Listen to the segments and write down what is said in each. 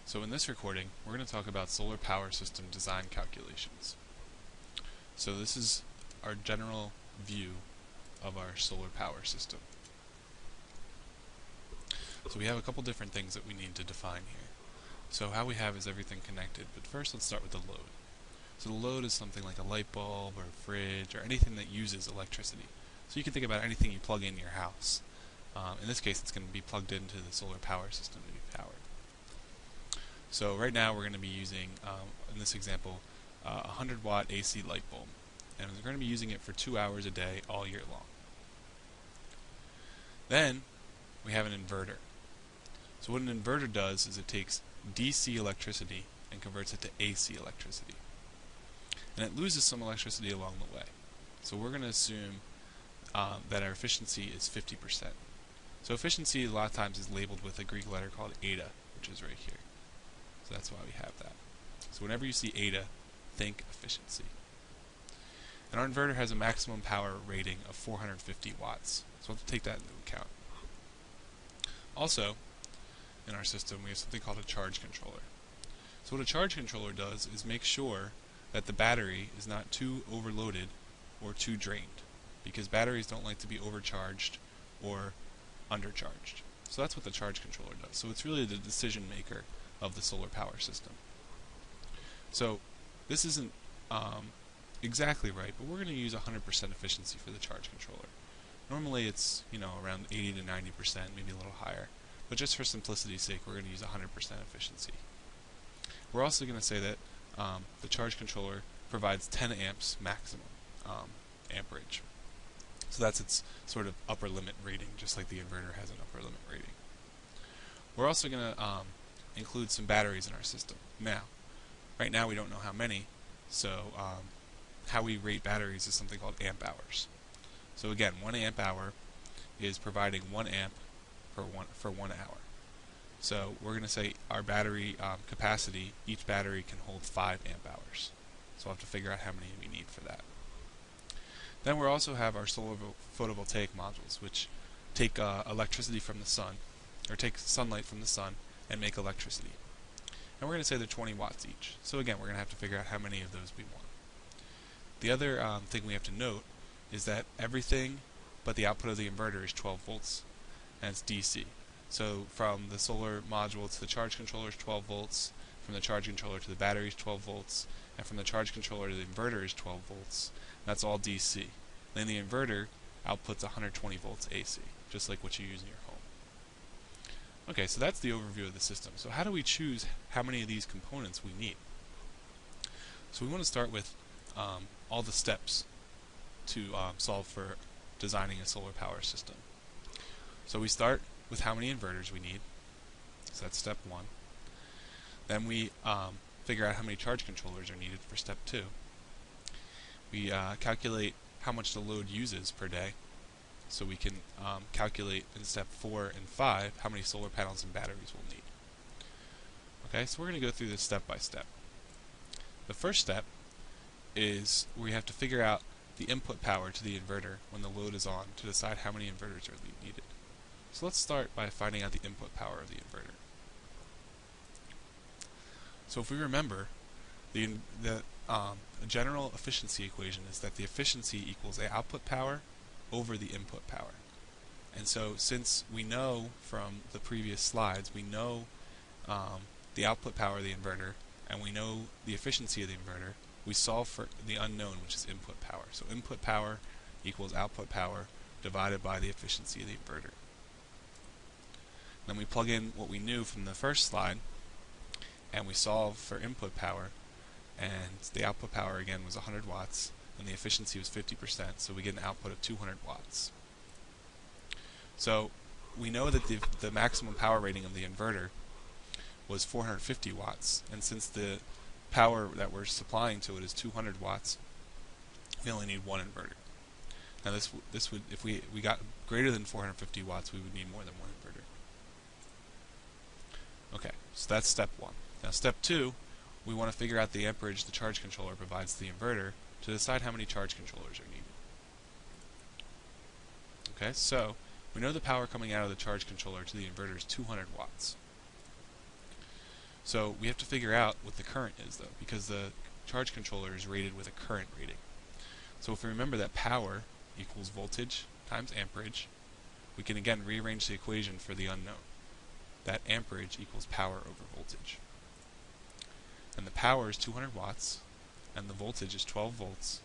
So in this recording, we're going to talk about solar power system design calculations. So this is our general view of our solar power system. So we have a couple different things that we need to define here. So how we have is everything connected, but first let's start with the load. So the load is something like a light bulb or a fridge or anything that uses electricity. So you can think about anything you plug in your house. In this case, it's going to be plugged into the solar power system to be powered. So right now we're going to be using, in this example, a 100-watt AC light bulb. And we're going to be using it for 2 hours a day all year long. Then we have an inverter. So what an inverter does is it takes DC electricity and converts it to AC electricity. And it loses some electricity along the way. So we're going to assume that our efficiency is 50%. So efficiency a lot of times is labeled with a Greek letter called eta, which is right here. So that's why we have that. So whenever you see eta, think efficiency. And our inverter has a maximum power rating of 450 watts. So we'll have to take that into account. Also, in our system, we have something called a charge controller. So what a charge controller does is make sure that the battery is not too overloaded or too drained, because batteries don't like to be overcharged or undercharged. So that's what the charge controller does. So it's really the decision maker of the solar power system. So this isn't exactly right, but we're going to use 100% efficiency for the charge controller. Normally it's around 80 to 90%, maybe a little higher, but just for simplicity's sake, we're going to use 100% efficiency. We're also going to say that the charge controller provides 10 amps maximum amperage. So that's its sort of upper limit rating, just like the inverter has an upper limit rating. We're also going to include some batteries in our system. Now, right now we don't know how many, so how we rate batteries is something called amp hours. So again, 1 amp hour is providing 1 amp for 1 hour. So we're going to say our battery capacity, each battery can hold 5 amp hours. So we'll have to figure out how many we need for that. Then we also have our solar photovoltaic modules, which take electricity from the sun, or take sunlight from the sun and make electricity. And we're going to say they're 20 watts each. So again, we're going to have to figure out how many of those we want. The other thing we have to note is that everything but the output of the inverter is 12 volts, and it's DC. So from the solar module to the charge controller is 12 volts, from the charge controller to the battery is 12 volts, and from the charge controller to the inverter is 12 volts. That's all DC. Then the inverter outputs 120 volts AC, just like what you use in your home. Okay, so that's the overview of the system. So how do we choose how many of these components we need? So we want to start with all the steps to solve for designing a solar power system. So we start with how many inverters we need. So that's step 1. Then we figure out how many charge controllers are needed for step 2. We calculate how much the load uses per day. So we can calculate in step 4 and 5 how many solar panels and batteries we'll need. Okay, so we're going to go through this step by step. The first step is we have to figure out the input power to the inverter when the load is on to decide how many inverters are needed. So let's start by finding out the input power of the inverter. So if we remember, the general efficiency equation is that the efficiency equals the output power over the input power. And so since we know from the previous slides, we know the output power of the inverter and we know the efficiency of the inverter, we solve for the unknown, which is input power. So input power equals output power divided by the efficiency of the inverter. Then we plug in what we knew from the first slide and we solve for input power, and the output power again was 100 watts and the efficiency was 50%, so we get an output of 200 watts. So we know that the maximum power rating of the inverter was 450 watts, and since the power that we're supplying to it is 200 watts, we only need 1 inverter. Now this would, if we got greater than 450 watts, we would need more than 1 inverter. Okay, so that's step 1. Now step 2, we want to figure out the amperage the charge controller provides to the inverter to decide how many charge controllers are needed. Okay, so we know the power coming out of the charge controller to the inverter is 200 watts. So we have to figure out what the current is though, because the charge controller is rated with a current rating. So if we remember that power equals voltage times amperage, we can again rearrange the equation for the unknown. That amperage equals power over voltage. And the power is 200 watts, and the voltage is 12 volts.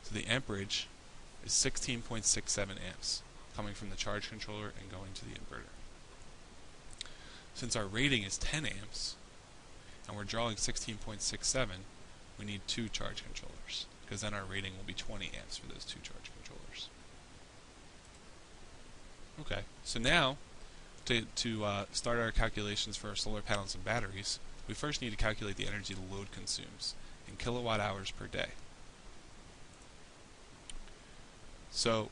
So the amperage is 16.67 amps, coming from the charge controller and going to the inverter. Since our rating is 10 amps, and we're drawing 16.67, we need 2 charge controllers, because then our rating will be 20 amps for those 2 charge controllers. Okay, so now, to start our calculations for our solar panels and batteries, we first need to calculate the energy the load consumes in kilowatt hours per day. So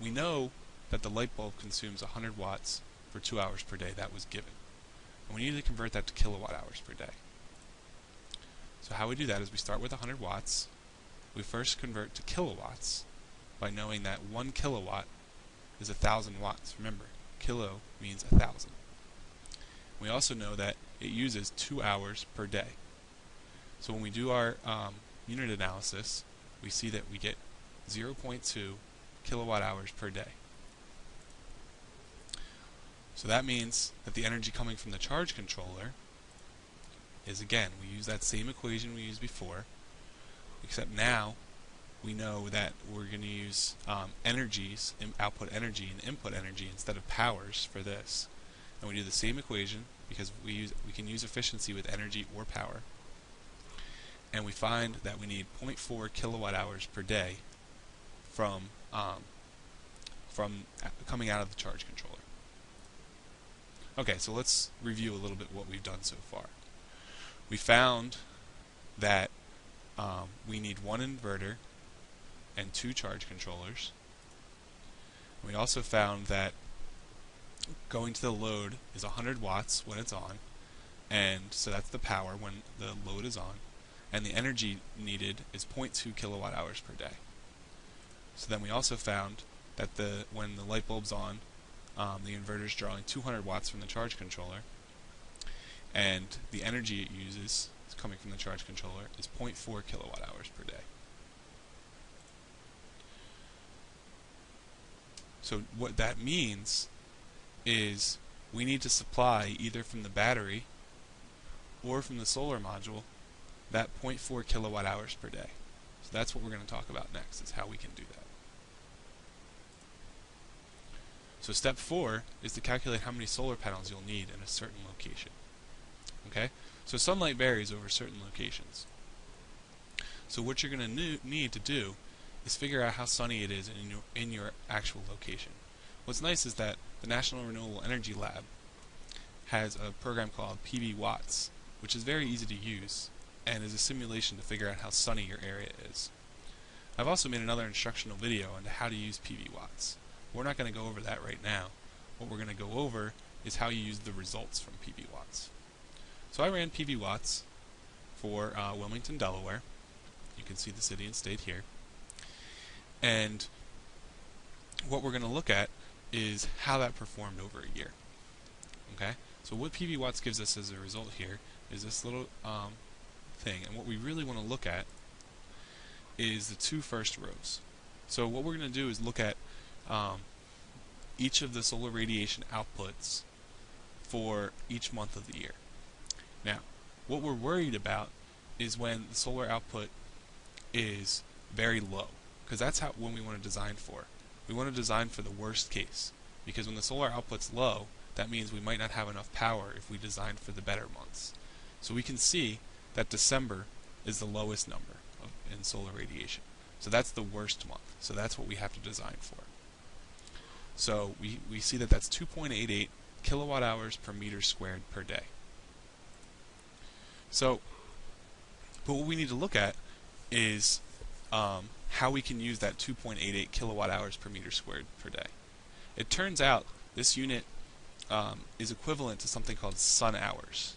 we know that the light bulb consumes 100 watts for 2 hours per day. That was given. And we need to convert that to kilowatt hours per day. So how we do that is we start with 100 watts. We first convert to kilowatts by knowing that 1 kilowatt is 1,000 watts. Remember, kilo means 1,000. We also know that it uses 2 hours per day. So when we do our unit analysis, we see that we get 0.2 kilowatt hours per day. So that means that the energy coming from the charge controller is, again, we use that same equation we used before, except now we know that we're going to use energies, output energy and input energy instead of powers for this. And we do the same equation because we can use efficiency with energy or power. And we find that we need 0.4 kilowatt hours per day from coming out of the charge controller. Okay, so let's review a little bit what we've done so far. We found that we need 1 inverter and 2 charge controllers. We also found that going to the load is 100 watts when it's on, and so that's the power when the load is on, and the energy needed is 0.2 kilowatt hours per day. So then we also found that when the light bulb's on, the inverter is drawing 200 watts from the charge controller, and the energy it uses coming from the charge controller is 0.4 kilowatt hours per day. So what that means is we need to supply either from the battery or from the solar module that 0.4 kilowatt hours per day. So that's what we're going to talk about next, is how we can do that. So step 4 is to calculate how many solar panels you'll need in a certain location. Okay? So sunlight varies over certain locations. So what you're going to need to do is figure out how sunny it is in your actual location. What's nice is that the National Renewable Energy Lab has a program called PV Watts, which is very easy to use and is a simulation to figure out how sunny your area is. I've also made another instructional video on how to use PV Watts. We're not going to go over that right now. What we're going to go over is how you use the results from PV Watts. So I ran PV Watts for Wilmington, Delaware. You can see the city and state here. And what we're going to look at is how that performed over a year. Okay? So what PV Watts gives us as a result here is this little thing. And what we really want to look at is the 2 first rows. So what we're going to do is look at each of the solar radiation outputs for each month of the year. Now, what we're worried about is when the solar output is very low, because that's when we want to design for. We want to design for the worst case, because when the solar output's low, that means we might not have enough power if we design for the better months. So we can see that December is the lowest number in solar radiation. So that's the worst month. So that's what we have to design for. So we see that that's 2.88 kilowatt hours per meter squared per day. So, but what we need to look at is how we can use that 2.88 kilowatt hours per meter squared per day. It turns out this unit is equivalent to something called sun hours.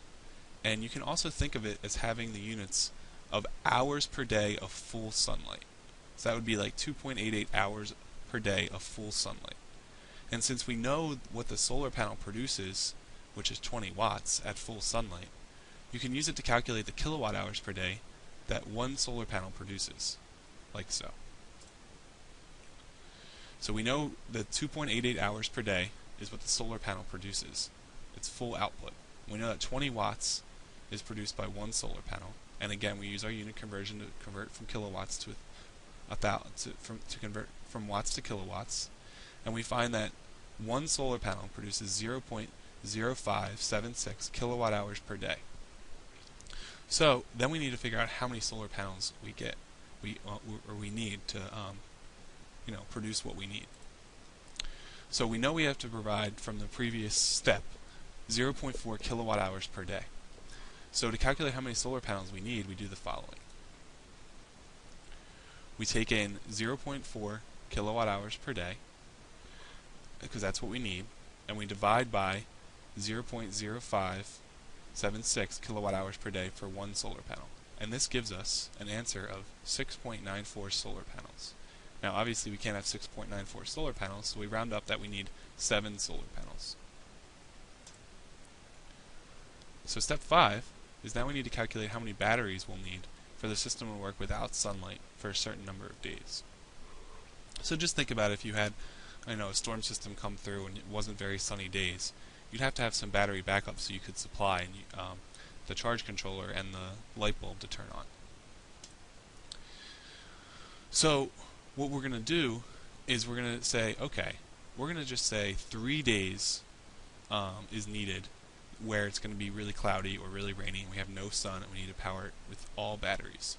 And you can also think of it as having the units of hours per day of full sunlight. So that would be like 2.88 hours per day of full sunlight. And since we know what the solar panel produces, which is 20 watts at full sunlight, you can use it to calculate the kilowatt hours per day that one solar panel produces, like so. So we know that 2.88 hours per day is what the solar panel produces, its full output. We know that 20 watts is produced by one solar panel, and again we use our unit conversion to convert from kilowatts to convert from watts to kilowatts, and we find that one solar panel produces 0.0576 kilowatt hours per day. So then we need to figure out how many solar panels we need to produce what we need. So we know we have to provide, from the previous step, 0.4 kilowatt hours per day. So to calculate how many solar panels we need, we do the following. We take in 0.4 kilowatt hours per day, because that's what we need, and we divide by 0.0576 kilowatt hours per day for one solar panel. And this gives us an answer of 6.94 solar panels. Now obviously we can't have 6.94 solar panels, so we round up that we need 7 solar panels. So step 5 is now we need to calculate how many batteries we'll need for the system to work without sunlight for a certain number of days. So just think about if you had a storm system come through and it wasn't very sunny days, you'd have to have some battery backup so you could supply the charge controller and the light bulb to turn on. So what we're going to do is we're going to say, okay, we're going to just say 3 days is needed where it's going to be really cloudy or really rainy and we have no sun and we need to power it with all batteries.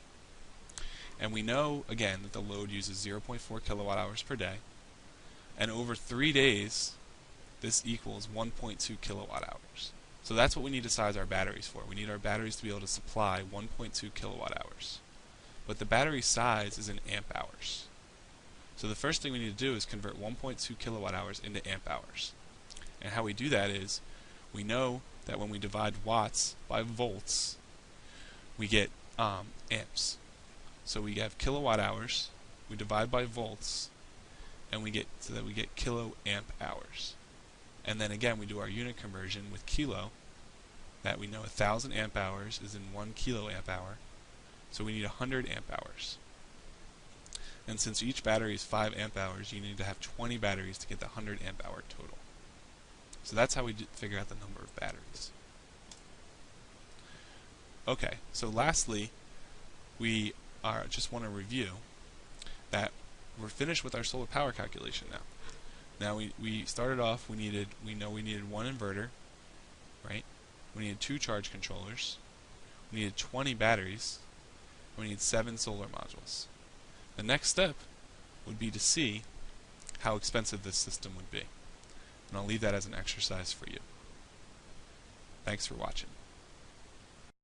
And we know, again, that the load uses 0.4 kilowatt hours per day, and over 3 days this equals 1.2 kilowatt hours. So that's what we need to size our batteries for. We need our batteries to be able to supply 1.2 kilowatt hours. But the battery size is in amp hours. So the first thing we need to do is convert 1.2 kilowatt hours into amp hours. And how we do that is, we know that when we divide watts by volts, we get amps. So we have kilowatt hours, we divide by volts, and we get kilo amp hours. And then again we do our unit conversion with kilo, that we know 1,000 amp hours is in 1 kilo amp hour, so we need 100 amp hours. And since each battery is 5 amp hours, you need to have 20 batteries to get the 100 amp hour total. So that's how we figure out the number of batteries. Okay, so lastly, we just want to review that we're finished with our solar power calculation now. Now we started off, we know we needed one inverter, right? We needed 2 charge controllers, we needed 20 batteries, and we needed 7 solar modules. The next step would be to see how expensive this system would be. And I'll leave that as an exercise for you. Thanks for watching.